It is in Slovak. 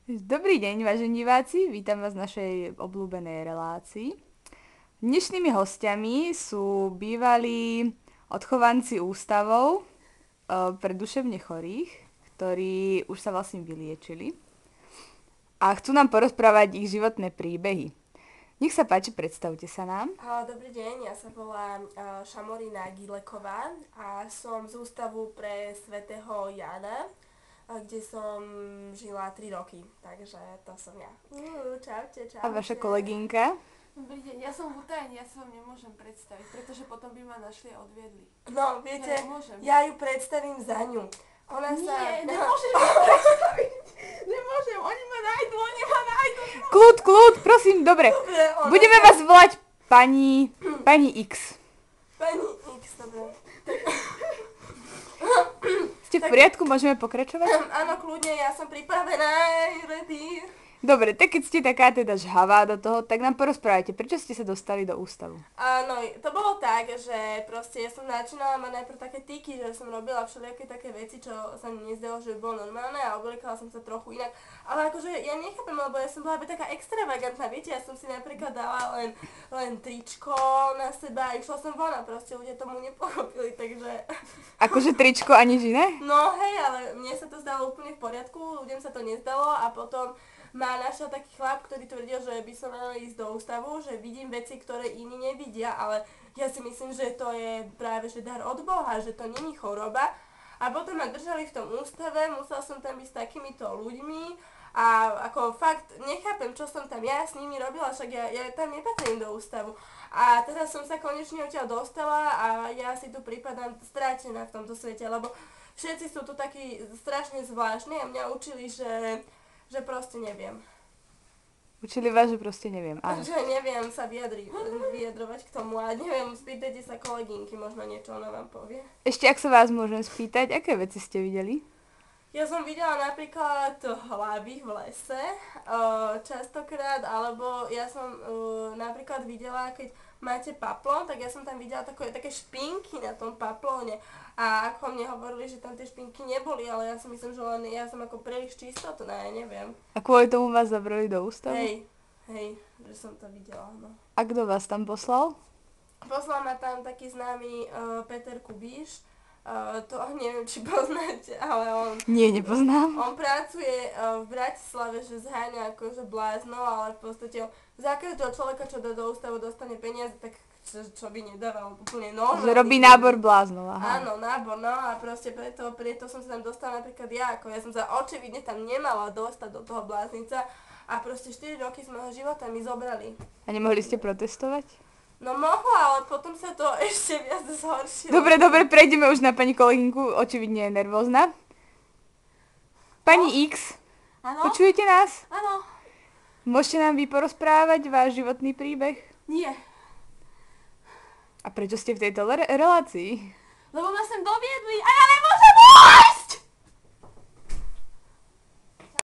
Dobrý deň, vážení diváci, vítam vás v našej obľúbenej relácii. Dnešnými hostiami sú bývalí odchovanci ústavov pre duševne chorých, ktorí už sa vlastne vyliečili a chcú nám porozprávať ich životné príbehy. Nech sa páči, predstavte sa nám. Dobrý deň, ja sa volám Šamorína Gileková a som z Ústavu pre svätého Jána, kde som žila 3 roky, takže to som ja. Čaute, čaute. A vaša kolegynka? Dobrý deň, ja som v utajení, ja sa vám nemôžem predstaviť, pretože potom by ma našli a odviedli. No, viete, Ja nemôžem. ja ju predstavím za ňu. Ona sa... Nie, nemôžem ma predstaviť. Nemôžem, oni ma nájdu. Kľud, prosím, dobre. Dobre, Budeme vás volať pani X. Pani X, dobre. Ste v poriadku, môžeme pokračovať? Áno, kľudne, ja som pripravená, ready. Dobre, tak keď ste taká teda žhavá do toho, tak nám porozprávajte, prečo ste sa dostali do ústavu? Áno, to bolo tak, že proste ja som začínala mať najprv také tyky, že som robila všelijaké také veci, čo sa mi nezdalo, že by bolo normálne a obliekala som sa trochu inak. Ale akože ja nechápem, lebo ja som bola taká extravagantná, viete, ja som si napríklad dala len tričko na seba a išla som von a proste ľudia tomu nepochopili, takže... Akože tričko a nič iné? No hej, ale mne sa to zdalo úplne v poriadku, ľuďom sa to nezdalo a potom ma našiel taký chlap, ktorý tvrdil, že by som mala ísť do ústavu, že vidím veci, ktoré iní nevidia, ale ja si myslím, že to je práve že dar od Boha, že to není choroba. A potom ma držali v tom ústave, musela som tam byť s takýmito ľuďmi a ako fakt nechápem, čo som tam ja s nimi robila, však ja tam nepatrím do ústavu. A teraz som sa konečne odtiaľ dostala a ja si tu pripadám strátená v tomto svete, lebo všetci sú tu takí strašne zvláštni a mňa učili, že proste neviem. Učili vás, že proste neviem, áno. Že neviem sa vyjadrovať k tomu a neviem, spýtajte sa kolegynky, možno niečo ona vám povie. Ešte ak sa vás môžem spýtať, aké veci ste videli? Ja som videla napríklad hlavy v lese, častokrát, alebo ja som napríklad videla, keď máte paplón, tak ja som tam videla také špinky na tom paplóne. A ako mne hovorili, že tam tie špinky neboli, ale ja si myslím, že len ja som ako príliš čistotná, ja neviem. A kvôli tomu vás zabrali do ústavu? Hej, že som to videla, no. A kto vás tam poslal? Poslal ma tam taký známy Peter Kubíš, to neviem, či poznáte, ale on... Nie, nepoznám. On pracuje v Bratislave, že zháňa akože blázno, ale v podstate za každého človeka, čo dá do ústavu, dostane peniaze, tak čo by nedával úplne normálne. Že robí nábor bláznov, aha. Áno, nábor, no a proste preto som sa tam dostala napríklad ja, ako ja som sa očividne tam nemala dostať do toho bláznica a proste 4 roky z môjho života mi zobrali. A nemohli ste protestovať? No mohla, ale potom sa to ešte viac zhoršilo. Dobre, prejdeme už na pani kolegynku, očividne je nervózna. Pani X, Áno? počujete nás? Áno. Môžete nám vy porozprávať váš životný príbeh? Nie. A prečo ste v tejto relácii? Lebo ma sem doviedli a ja nemôžem ísť!